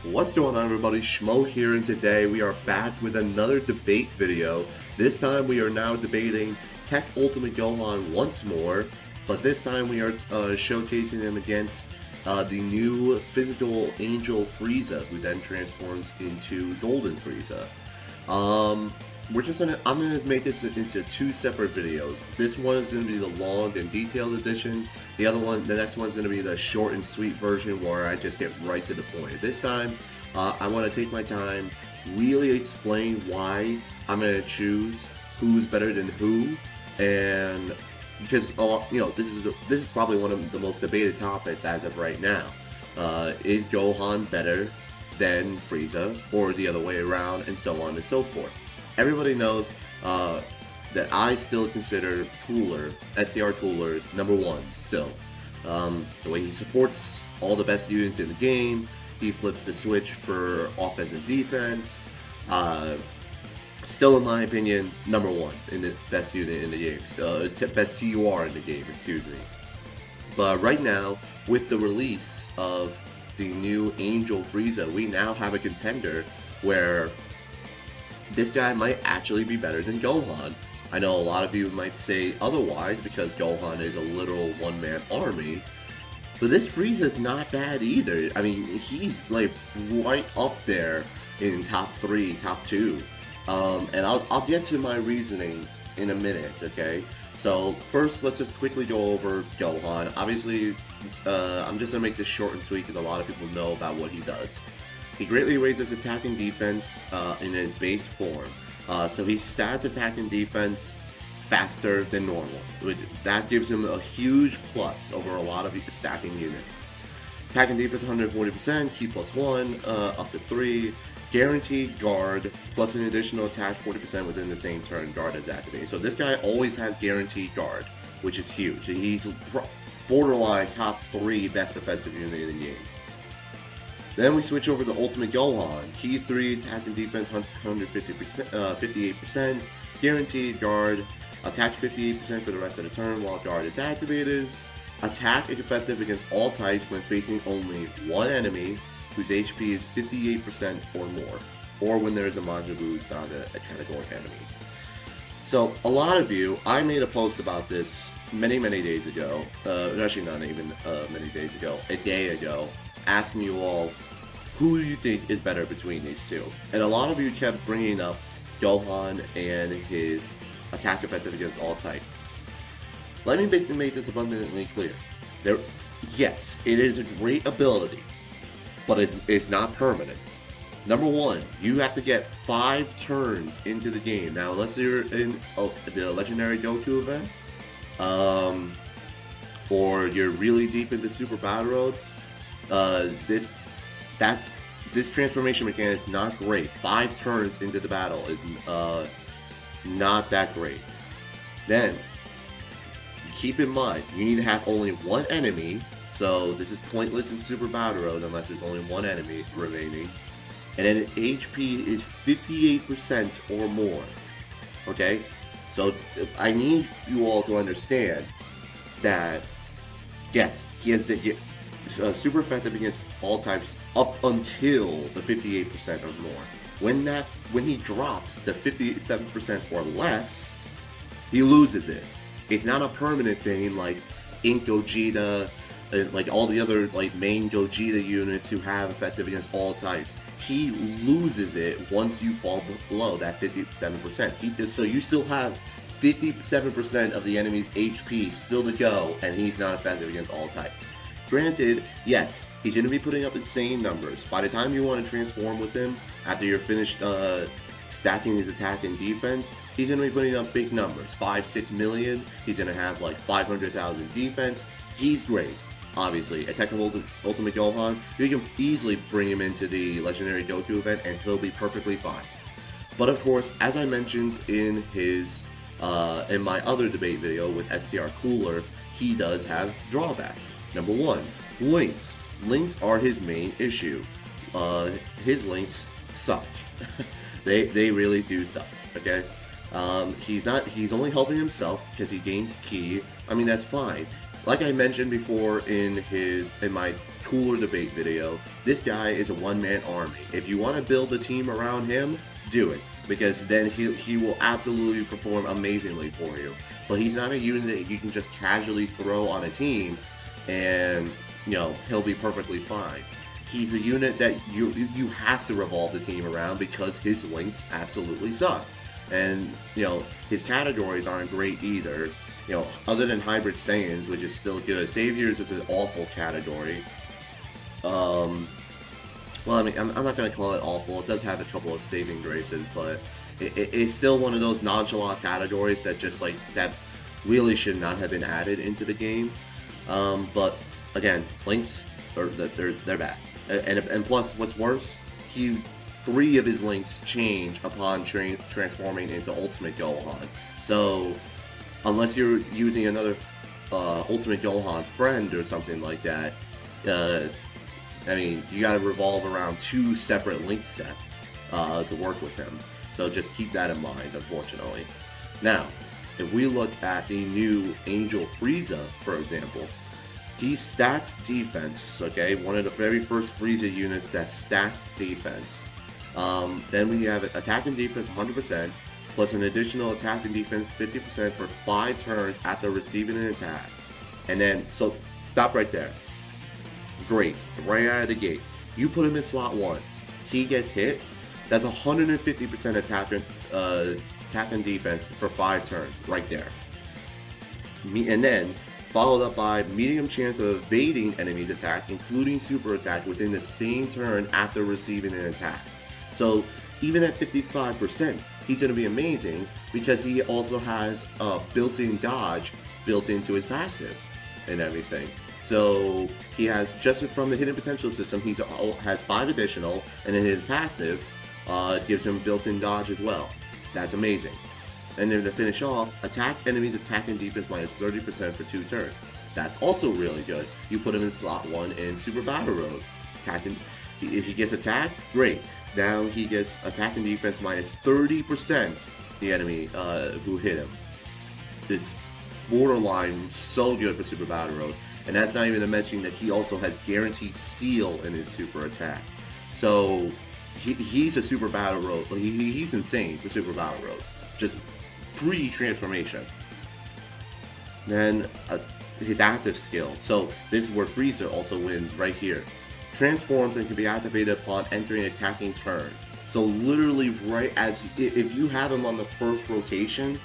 What's going on, everybody? Schmo here, and today we are back with another debate video. This time we are now debating Tech Ultimate Gohan once more, but this time we are showcasing him against the new physical Angel Frieza, who then transforms into Golden Frieza. Um, I'm gonna make this into two separate videos. This one is gonna be the long and detailed edition. The next one's gonna be the short and sweet version where I just get right to the point. This time, I want to take my time, really explain why I'm gonna choose who's better than who, and because this is probably one of the most debated topics as of right now. Is Gohan better than Frieza, or the other way around, and so on and so forth? Everybody knows that I still consider STR Cooler, number one still. The way he supports all the best units in the game, he flips the switch for offense and defense. Still, in my opinion, number one in the best unit in the game. Best TUR in the game, excuse me. But right now, with the release of the new Angel Frieza, we now have a contender where this guy might actually be better than Gohan. I know a lot of you might say otherwise because Gohan is a literal one-man army, but this Frieza is not bad either. I mean, he's like right up there in top 3, top 2. And I'll get to my reasoning in a minute, okay? So first, let's just quickly go over Gohan. Obviously, I'm just gonna make this short and sweet because a lot of people know about what he does. He greatly raises attack and defense in his base form. So he stats attack and defense faster than normal. That gives him a huge plus over a lot of stacking units. Attack and defense 140%, Ki +1, up to 3. Guaranteed guard, plus an additional attack 40% within the same turn guard is activated. So this guy always has guaranteed guard, which is huge. He's borderline top 3 best defensive unit in the game. Then we switch over to Ultimate Gohan. Ki 3, attack and defense 58%, guaranteed guard, attack 58% for the rest of the turn while guard is activated. Attack is effective against all types when facing only one enemy whose HP is 58% or more, or when there is a Majin Saga category enemy. So a lot of you, I made a post about this many days ago, actually not even many days ago, a day ago, asking you all, who do you think is better between these two? And a lot of you kept bringing up Gohan and his attack effective against all types. Let me make this abundantly clear. Yes, it is a great ability, but it's not permanent. Number one, you have to get 5 turns into the game. Now, unless you're in the Legendary Goku event, or you're really deep into Super Battle Road, this transformation mechanic is not great. 5 turns into the battle is not that great. Then, keep in mind, you need to have only one enemy. So this is pointless in Super Battle Road unless there's only one enemy remaining. And then HP is 58% or more. Okay? So I need you all to understand that, yes, he has the super effective against all types up until the 58% or more. When he drops the 57% or less, he loses it. It's not a permanent thing like Ink Gogeta, like all the other like main Gogeta units who have effective against all types. He loses it once you fall below that 57%. So you still have 57% of the enemy's HP still to go, and he's not effective against all types. Granted, yes, he's going to be putting up insane numbers. By the time you want to transform with him, after you're finished stacking his attack and defense, he's going to be putting up big numbers. 5-6 million, he's going to have like 500,000 defense. He's great. Obviously, a technical Ultimate Gohan, you can easily bring him into the Legendary Goku event and he'll be perfectly fine. But of course, as I mentioned in in my other debate video with STR Cooler, he does have drawbacks. Number one, links. Links are his main issue. His links suck. they really do suck, okay? He's only helping himself because he gains ki. I mean, that's fine. Like I mentioned before in my cooler debate video. This guy is a one-man army. If you want to build a team around him, do it, because then he will absolutely perform amazingly for you. But he's not a unit that you can just casually throw on a team and, you know, he'll be perfectly fine. He's a unit that you have to revolve the team around because his links absolutely suck. And, you know, his categories aren't great either. You know, other than Hybrid Saiyans, which is still good. Saviors is an awful category. Well, I mean, I'm not going to call it awful. It does have a couple of saving graces, but it's still one of those nonchalant categories that just, like, that really should not have been added into the game. But, again, links, they're bad. And plus, what's worse, 3 of his links change upon transforming into Ultimate Gohan. So, unless you're using another Ultimate Gohan friend or something like that, I mean, you gotta revolve around 2 separate link sets to work with him. So just keep that in mind, unfortunately. Now, if we look at the new Angel Frieza, for example, he stacks defense, okay? One of the very first Frieza units that stacks defense. Then we have attack and defense 100%, plus an additional attack and defense 50% for 5 turns after receiving an attack. And then, so, stop right there. Great, right out of the gate. You put him in slot 1, he gets hit, that's 150% attack and defense for 5 turns, right there. And then, followed up by medium chance of evading enemy's attack, including super attack, within the same turn after receiving an attack. So, even at 55%, he's going to be amazing, because he also has a built-in dodge built into his passive and everything. So he has, just from the hidden potential system, he has 5 additional, and then his passive gives him built-in dodge as well. That's amazing. And then to finish off, attack enemies attack and defense minus 30% for 2 turns. That's also really good. You put him in slot 1 in Super Battle Road. If he gets attacked, great. Now he gets attack and defense minus 30% the enemy who hit him. It's borderline so good for Super Battle Road. And that's not even to mention that he also has guaranteed seal in his super attack. So he's a Super Battle Road. He's insane for Super Battle Road. Just pre-transformation. Then his active skill. So this is where Frieza also wins right here. Transforms and can be activated upon entering attacking turn. So literally right as, if you have him on the first rotation,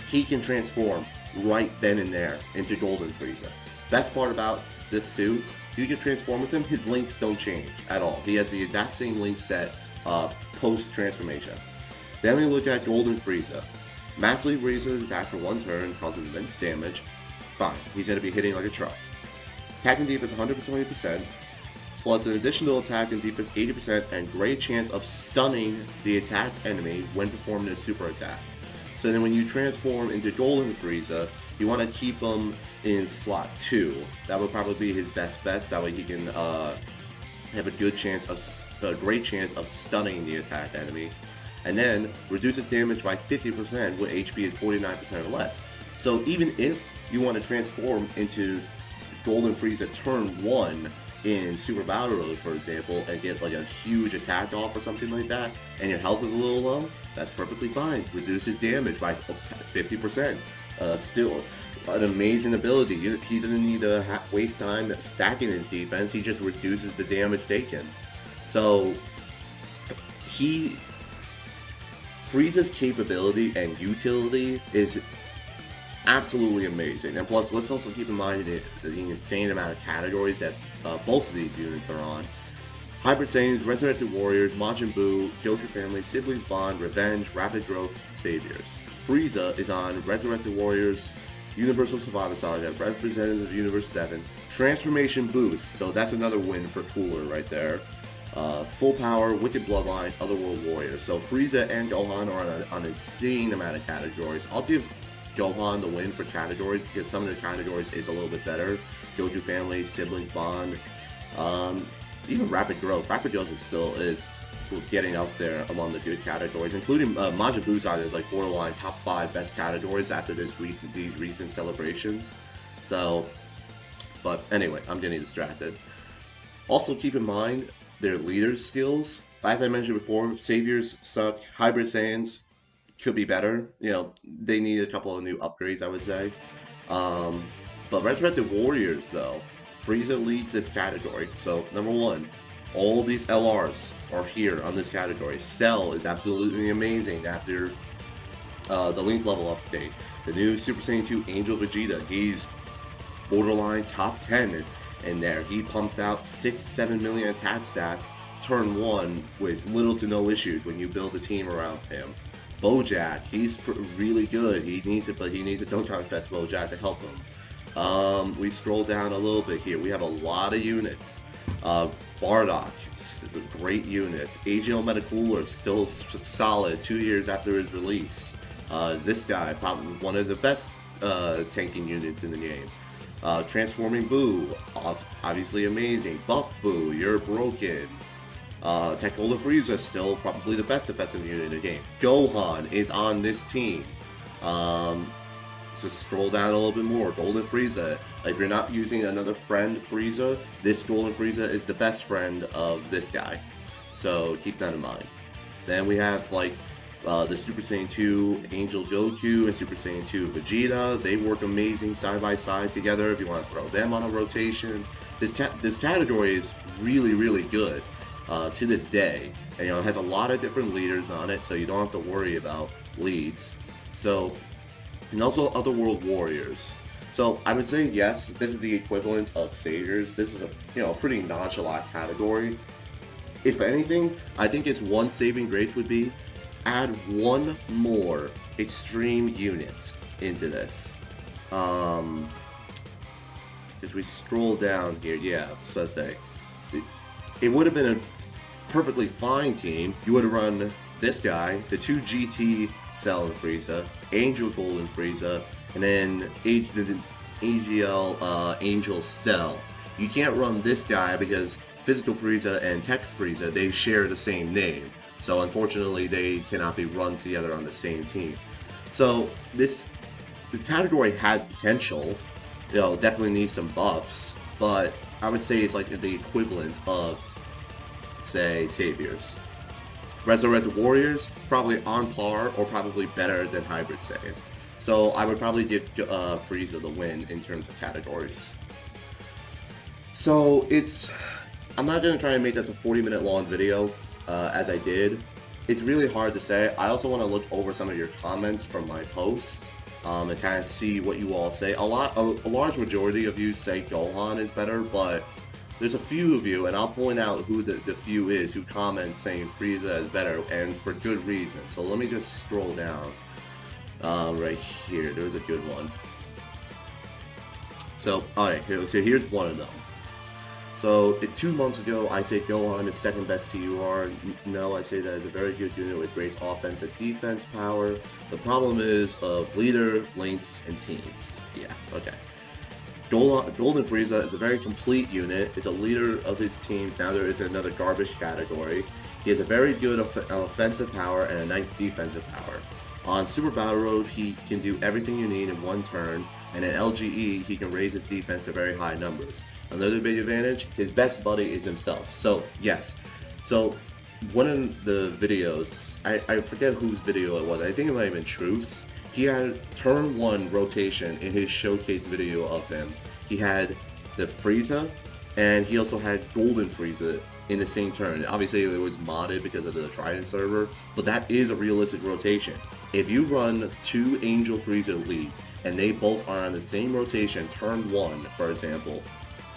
he can transform right then and there into Golden Frieza. Best part about this too, you can transform with him, his links don't change at all. He has the exact same link set post-transformation. Then we look at Golden Frieza. Massively raises his attack for 1 turn, causes immense damage. Fine, he's going to be hitting like a truck. Attack and defense 120%, plus an additional attack and defense 80% and great chance of stunning the attacked enemy when performing a super attack. So then when you transform into Golden Frieza, you want to keep him in slot 2. That would probably be his best bets. That way he can have a great chance of stunning the attacked enemy. And then reduces damage by 50% when HP is 49% or less. So even if you want to transform into Golden Frieza turn 1 in Super Battle Road, for example, and get like a huge attack off or something like that, and your health is a little low, that's perfectly fine. Reduces damage by 50%. Still an amazing ability. He doesn't need to waste time stacking his defense. He just reduces the damage taken. So Frieza's capability and utility is absolutely amazing. And plus, let's also keep in mind the insane amount of categories that both of these units are on. Hybrid Saiyans, Resurrected Warriors, Majin Buu, Goku Family, Siblings Bond, Revenge, Rapid Growth, Saviors. Frieza is on Resurrected Warriors, Universal Survivor Saga, Representative Universe 7, Transformation Boost, so that's another win for Cooler right there. Full Power, Wicked Bloodline, Otherworld Warriors. So Frieza and Gohan are on an insane amount of categories. I'll give Gohan the win for categories because some of the categories is a little bit better. Goku Family, Siblings Bond, even Rapid Growth. Rapid Growth is getting up there among the good categories, including Majin Buu side is like borderline top 5 best categories after these recent celebrations. So, but anyway, I'm getting distracted. Also, keep in mind their leader's skills. As I mentioned before, Saviors suck. Hybrid Saiyans could be better. You know, they need a couple of new upgrades, I would say. Um, but Resurrected Warriors, though, Frieza leads this category. So, number one, all these LRs are here on this category. Cell is absolutely amazing after the Link level update. The new Super Saiyan 2 Angel Vegeta, he's borderline top 10 in there. He pumps out 6-7 million attack stats turn 1 with little to no issues when you build a team around him. Bojack, he's really good. He needs it, but he needs a Dokkan Fest Bojack to help him. We scroll down a little bit here. We have a lot of units. Bardock, great unit. AGL Metacooler, still solid 2 years after his release. This guy, probably one of the best tanking units in the game. Transforming Boo, obviously amazing. Buff Boo, you're broken. Tech Golden Frieza, still probably the best defensive unit in the game. Gohan is on this team. Just scroll down a little bit more. Golden Frieza. If you're not using another friend Frieza, this Golden Frieza is the best friend of this guy. So keep that in mind. Then we have like the Super Saiyan 2 Angel Goku and Super Saiyan 2 Vegeta. They work amazing side by side together if you want to throw them on a rotation. This category is really, really good to this day. And, it has a lot of different leaders on it, so you don't have to worry about leads. So, and also Otherworld Warriors. So I would say yes, this is the equivalent of Saviors. This is a pretty nonchalant category. If anything, I think its one saving grace would be add one more extreme unit into this. As we scroll down here, yeah, so let's say it would have been a perfectly fine team. You would have run this guy, the 2 GT Cell and Frieza, Angel Golden Frieza, and then AGL Angel Cell. You can't run this guy because Physical Frieza and Tech Frieza, they share the same name. So unfortunately, they cannot be run together on the same team. So the category has potential. Definitely needs some buffs, but I would say it's like the equivalent of, say, Saviors. Resurrected Warriors, probably on par or probably better than Hybrid Saiyan. So I would probably give Frieza the win in terms of categories. So I'm not going to try and make this a 40-minute long video as I did. It's really hard to say. I also want to look over some of your comments from my post and kind of see what you all say. A large majority of you say Gohan is better, but there's a few of you, and I'll point out who the few is who comment saying Frieza is better, and for good reason. So let me just scroll down right here. There's a good one. So, alright, so here's one of them. So, 2 months ago, I said Gohan is second best TUR. No, I say that is a very good unit with great offense and defense power. The problem is leader, links, and teams. Yeah, okay. Golden Frieza is a very complete unit. Is a leader of his teams. Now there is another garbage category. He has a very good offensive power and a nice defensive power. On Super Battle Road, he can do everything you need in one turn, and in LGE, he can raise his defense to very high numbers. Another big advantage, his best buddy is himself. So, yes. So, one of the videos, I forget whose video it was, I think it might have been Truth's. He had turn 1 rotation in his showcase video of him. He had the Frieza, and he also had Golden Frieza in the same turn. Obviously, it was modded because of the Trident server, but that is a realistic rotation. If you run 2 Angel Frieza leads, and they both are on the same rotation, turn 1, for example,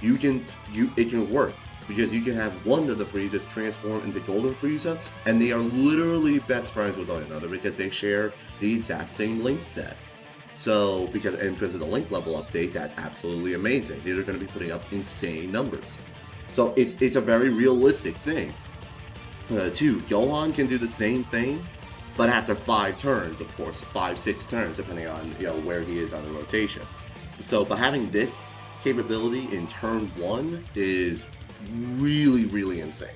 it can work. Because you can have one of the Friezas transform into Golden Frieza, and they are literally best friends with one another because they share the exact same link set. So, because of the link level update, that's absolutely amazing. These are going to be putting up insane numbers. So it's a very realistic thing. 2, Gohan can do the same thing, but after 5 turns, of course, 5-6 turns, depending on where he is on the rotations. So, by having this capability in turn 1 is really, really insane.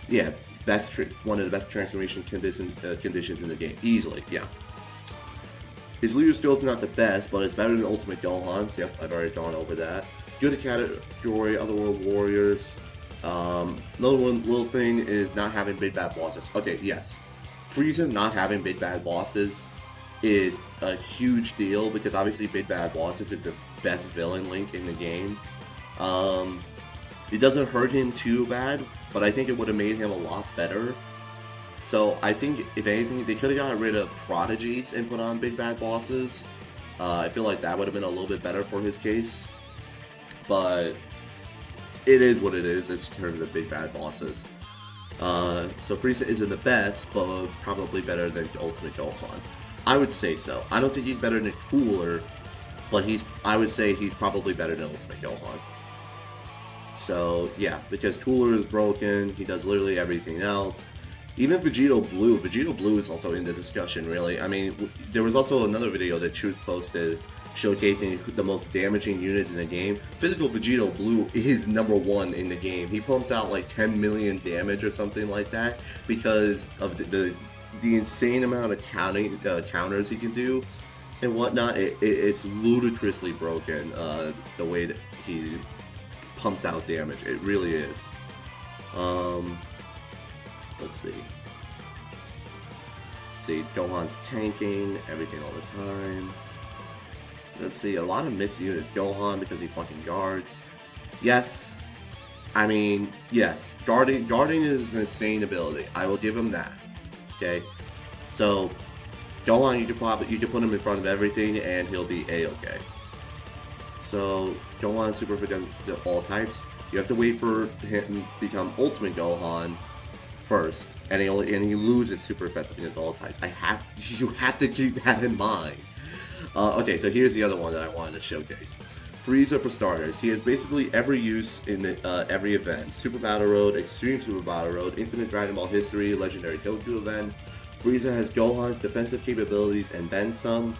Yeah, one of the best transformation conditions in the game, easily. Yeah. His leader skill is not the best, but it's better than Ultimate Gohan's. Yep, I've already gone over that. good category, Otherworld Warriors. Another one little thing is not having big bad bosses. Okay, yes. Frieza not having big bad bosses is a huge deal because obviously big bad bosses is the best villain Link in the game. It doesn't hurt him too bad, but I think it would have made him a lot better. So I think, if anything, they could have gotten rid of prodigies and put on big bad bosses. I feel like that would have been a little bit better for his case. But it is what it is in terms of big bad bosses. So Frieza isn't the best, but probably better than Ultimate Gohan. I would say so. I don't think he's better than Cooler, but I would say he's probably better than Ultimate Gohan. So yeah, because Cooler is broken, he does literally everything else. Even Vegito Blue is also in the discussion, really. I mean, there was also another video that Truth posted showcasing the most damaging units in the game. Physical Vegito Blue is #1 in the game. He pumps out like 10 million damage or something like that because of the insane amount of counters he can do and whatnot. It's ludicrously broken, the way that he pumps out damage. It really is. Let's see. See, Gohan's tanking everything all the time. Let's see, a lot of missed units. Gohan because he fucking guards. Yes, I mean, yes, guarding is an insane ability. I will give him that. Okay, so Gohan, you can put him in front of everything and he'll be a-okay. So Gohan super against all types. You have to wait for him to become Ultimate Gohan first, and he loses super effective against all types. You have to keep that in mind. Okay, so here's the other one that I wanted to showcase. Frieza, for starters. He has basically every use in every event. Super Battle Road, Extreme Super Battle Road, Infinite Dragon Ball History, Legendary Goku event. Frieza has Gohan's defensive capabilities and then some.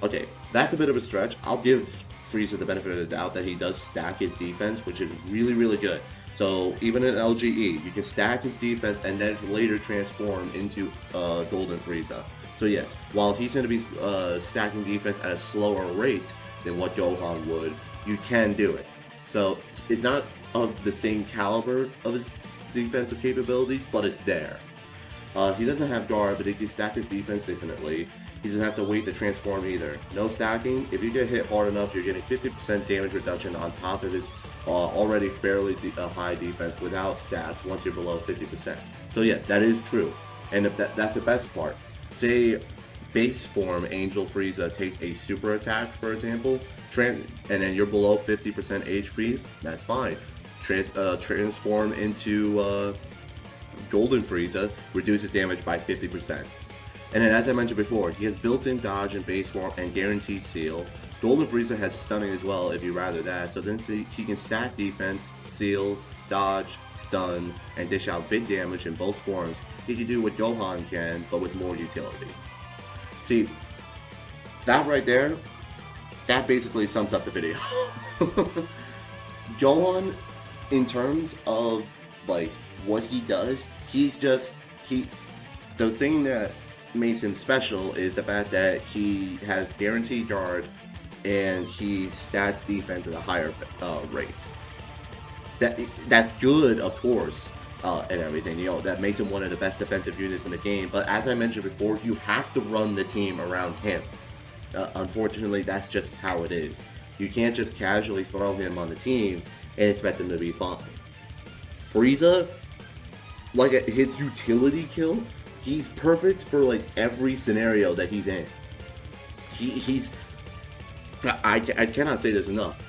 Okay, that's a bit of a stretch. I'll give Frieza the benefit of the doubt that he does stack his defense, which is really, really good. So even in LGE, you can stack his defense and then later transform into Golden Frieza. So yes, while he's going to be stacking defense at a slower rate than what Gohan would, you can do it. So it's not of the same caliber of his defensive capabilities, but it's there. He doesn't have guard, but he can stack his defense infinitely. He doesn't have to wait to transform either. No stacking. If you get hit hard enough, you're getting 50% damage reduction on top of his already fairly high defense without stats once you're below 50%. So yes, that is true. And if that's the best part. Say base form Angel Frieza takes a super attack, for example, and then you're below 50% HP, that's fine. Transform into Golden Frieza, reduces damage by 50%. And then, as I mentioned before, he has built-in dodge in base form and guaranteed seal. Golden Frieza has stunning as well if you rather that, so then he can stack defense, seal, dodge, stun, and dish out big damage in both forms. He can do what Gohan can, but with more utility. See, that right there, that basically sums up the video. Gohan, in terms of, like, what he does, the thing that makes him special is the fact that he has guaranteed guard and he stats defense at a higher rate. That's good, of course, and everything. You know, that makes him one of the best defensive units in the game. But as I mentioned before, you have to run the team around him. Unfortunately, that's just how it is. You can't just casually throw him on the team and expect him to be fine. Frieza, like his utility killed, he's perfect for like every scenario that he's in. I cannot say this enough.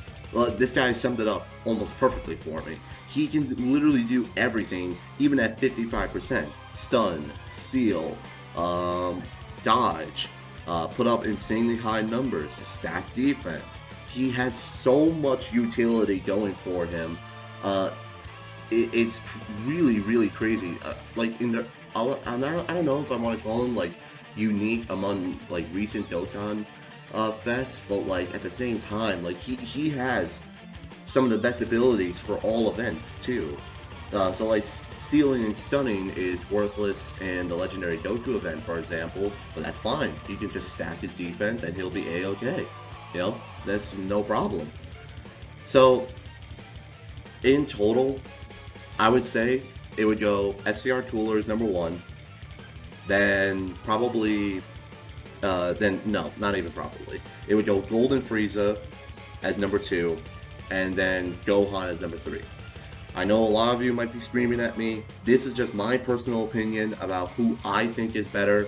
This guy summed it up almost perfectly for me. He can literally do everything, even at 55%. Stun, seal, dodge, put up insanely high numbers, stack defense. He has so much utility going for him. It's really, really crazy. Like in the, I don't know if I want to call him like unique among like recent Dokkan fests, but like at the same time, like he has some of the best abilities for all events too. So like sealing and stunning is worthless in the legendary Goku event, for example, but that's fine. You can just stack his defense and he'll be a-okay. You know, that's no problem. So, in total, I would say it would go SCR Cooler is number 1, then probably, then no, not even probably. It would go Golden Frieza as number 2, and then Gohan as number 3. I know a lot of you might be screaming at me. This is just my personal opinion about who I think is better.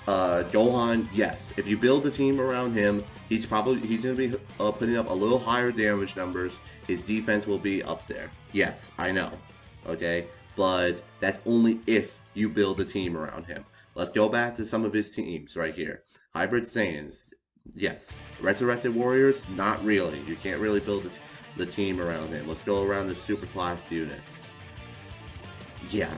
Gohan, yes, if you build a team around him, he's going to be putting up a little higher damage numbers. His defense will be up there. Yes, I know. Okay, but that's only if you build a team around him. Let's go back to some of his teams right here. Hybrid Saiyans, yes. Resurrected Warriors, not really. You can't really build the team around him. Let's go around the super class units. Yeah,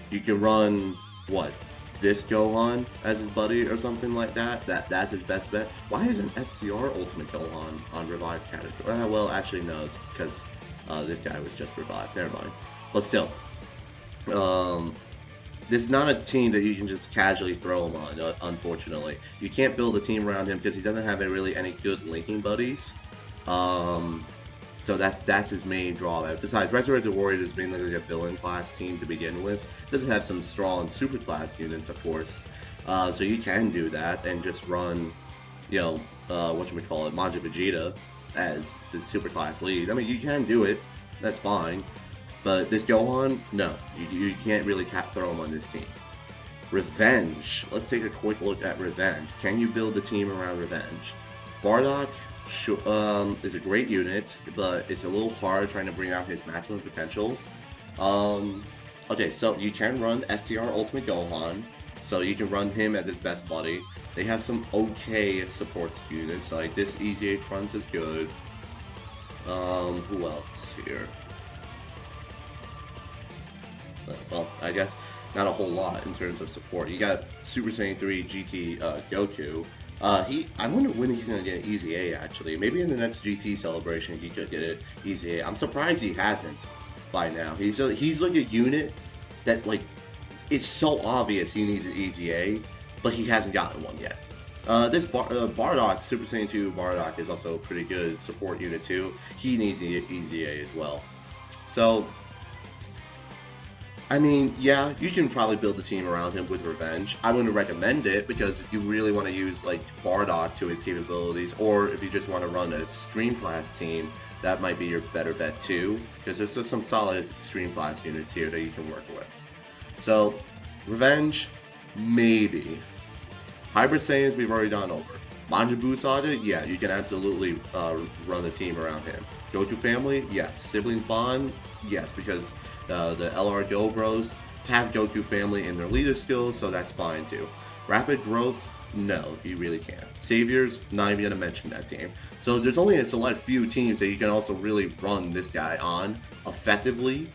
you can run, what, this Gohan as his buddy or something like that. That's his best bet. Why isn't STR Ultimate Gohan on revived category? Well, actually no, it's because this guy was just revived. Never mind. But still, this is not a team that you can just casually throw him on, unfortunately. You can't build a team around him because he doesn't have really any good linking buddies. So that's his main drawback. Besides, Resurrected Warriors is mainly like a villain class team to begin with. It does have some strong super class units, of course. So you can do that and just run, you know, whatchamacallit, Majin Vegeta as the super class lead. I mean, you can do it. That's fine. But this Gohan, no. You can't really throw him on this team. Revenge. Let's take a quick look at Revenge. Can you build a team around Revenge? Bardock is a great unit, but it's a little hard trying to bring out his maximum potential. Okay, so you can run STR Ultimate Gohan, so you can run him as his best buddy. They have some okay support units, like this Easy 8 Trunks is good. Who else here? Well, I guess not a whole lot in terms of support. You got Super Saiyan 3 GT Goku. I wonder when he's gonna get Easy A actually. Maybe in the next GT celebration he could get it Easy A. I'm surprised he hasn't by now. He's like a unit that like it's so obvious he needs an Easy A, but he hasn't gotten one yet. This Bardock, Super Saiyan 2 Bardock is also a pretty good support unit too. He needs an Easy A as well. So, I mean, yeah, you can probably build a team around him with Revenge. I wouldn't recommend it because if you really want to use like Bardock to his capabilities, or if you just want to run a Stream Class team, that might be your better bet too, because there's just some solid Stream Class units here that you can work with. So, Revenge, maybe. Hybrid Saiyans, we've already gone over. Majin Buu Saga, yeah, you can absolutely run a team around him. Goku Family, yes. Siblings Bond, yes, because the LR Go Bros have Goku Family in their leader skills, so that's fine too. Rapid Growth, no, you really can't. Saviors, not even gonna mention that team. So there's only a select few teams that you can also really run this guy on effectively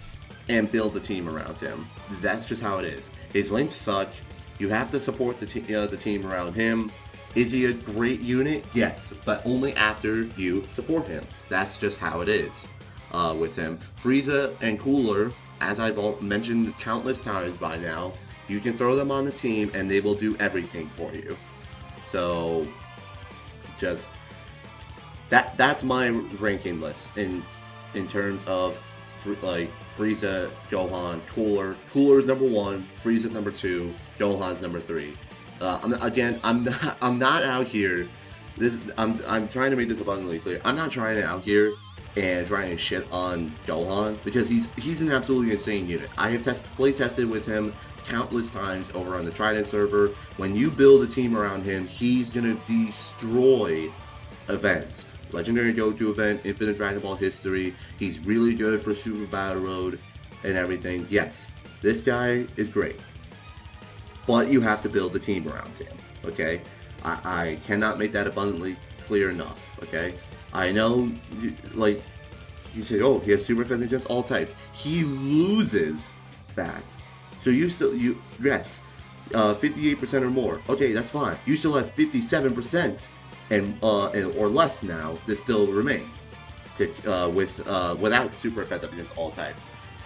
and build a team around him. That's just how it is. His links suck. You have to support the team around him. Is he a great unit? Yes, but only after you support him. That's just how it is with him. Frieza and Cooler, as I've mentioned countless times by now, you can throw them on the team and they will do everything for you. So, just that's my ranking list in terms of like Frieza, Gohan, Cooler. Cooler's number 1, Frieza's number 2, Gohan's number 3. I'm not out here. I'm trying to make this abundantly clear. I'm not trying to out here and trying to shit on Gohan because he's an absolutely insane unit. I have play tested with him countless times over on the Trident server. When you build a team around him, he's gonna destroy events. Legendary Goku event, Infinite Dragon Ball history. He's really good for Super Battle Road and everything. Yes, this guy is great. But you have to build a team around him, okay? I cannot make that abundantly clear enough, okay? I know, like, you say, oh, he has super defense against all types. He loses that. So yes, 58% or more. Okay, that's fine. You still have 57% or less now to still remain without super effective against all types.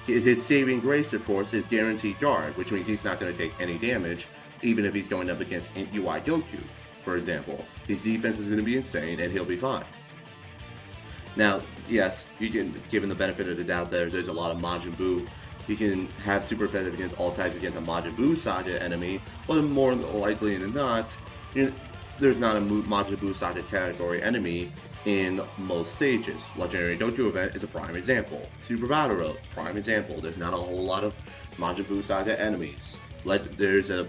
His saving grace, of course, is guaranteed guard, which means he's not going to take any damage, even if he's going up against UI Goku, for example. His defense is going to be insane, and he'll be fine. Now, yes, you can, given the benefit of the doubt there's a lot of Majin Buu, you can have super effective against all types against a Majin Buu Saga enemy, but more likely than not, there's not a Majin Buu Saga category enemy in most stages. Legendary Goku event is a prime example. Super Battle Road, prime example. There's not a whole lot of Majin Buu Saga enemies. There's a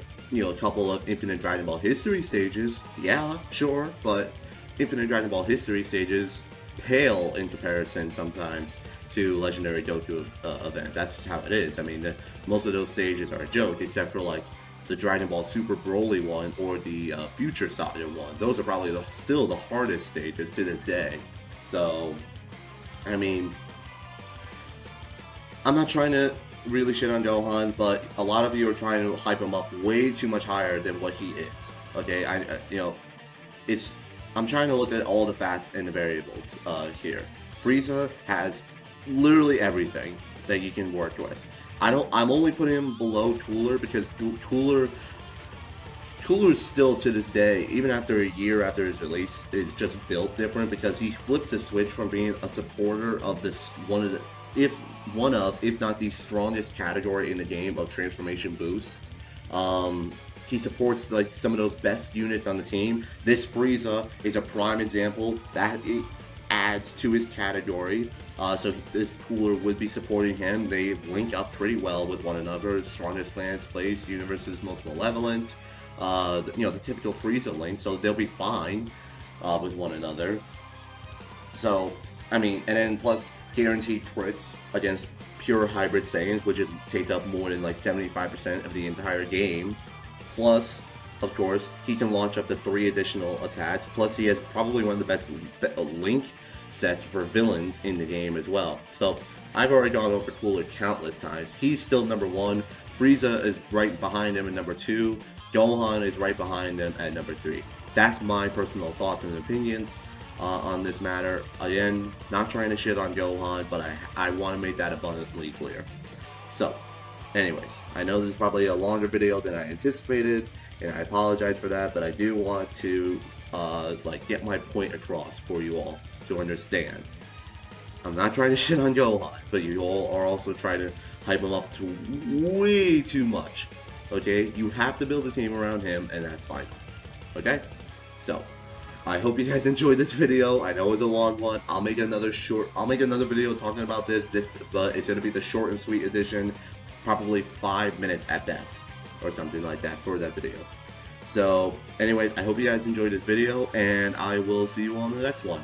couple of Infinite Dragon Ball History stages, yeah, sure, but Infinite Dragon Ball History stages pale in comparison sometimes to Legendary Goku event. That's just how it is. I mean, most of those stages are a joke, except for like the Dragon Ball Super Broly one or the Future Saga one. Those are probably still the hardest stages to this day. So, I mean, I'm not trying to really shit on Gohan, but a lot of you are trying to hype him up way too much higher than what he is. Okay, I'm trying to look at all the facts and the variables here. Frieza has literally everything that you can work with. I'm only putting him below Cooler because Cooler is still to this day, even after a year after his release, is just built different because he flips a switch from being a supporter of this if not the strongest category in the game of transformation boost. He supports like some of those best units on the team. This Frieza is a prime example that it adds to his category. So this Cooler would be supporting him. They link up pretty well with one another. Strongest plans place, universe's most malevolent. The typical Frieza link. So they'll be fine with one another. So I mean, and then plus guaranteed crits against pure hybrid Saiyans, which takes up more than like 75% of the entire game. Plus, of course, he can launch up to 3 additional attacks. Plus, he has probably one of the best link sets for villains in the game as well. So, I've already gone over Cooler countless times. He's still number 1. Frieza is right behind him at number 2. Gohan is right behind him at number 3. That's my personal thoughts and opinions on this matter. Again, not trying to shit on Gohan, but I want to make that abundantly clear. So, anyways, I know this is probably a longer video than I anticipated, and I apologize for that, but I do want to get my point across for you all to understand. I'm not trying to shit on Gohan, but you all are also trying to hype him up to way too much. Okay? You have to build a team around him, and that's fine. Okay? So, I hope you guys enjoyed this video. I know it's a long one. I'll make another video talking about this, but it's gonna be the short and sweet edition, probably 5 minutes at best, or something like that for that video. So, anyways, I hope you guys enjoyed this video, and I will see you on the next one.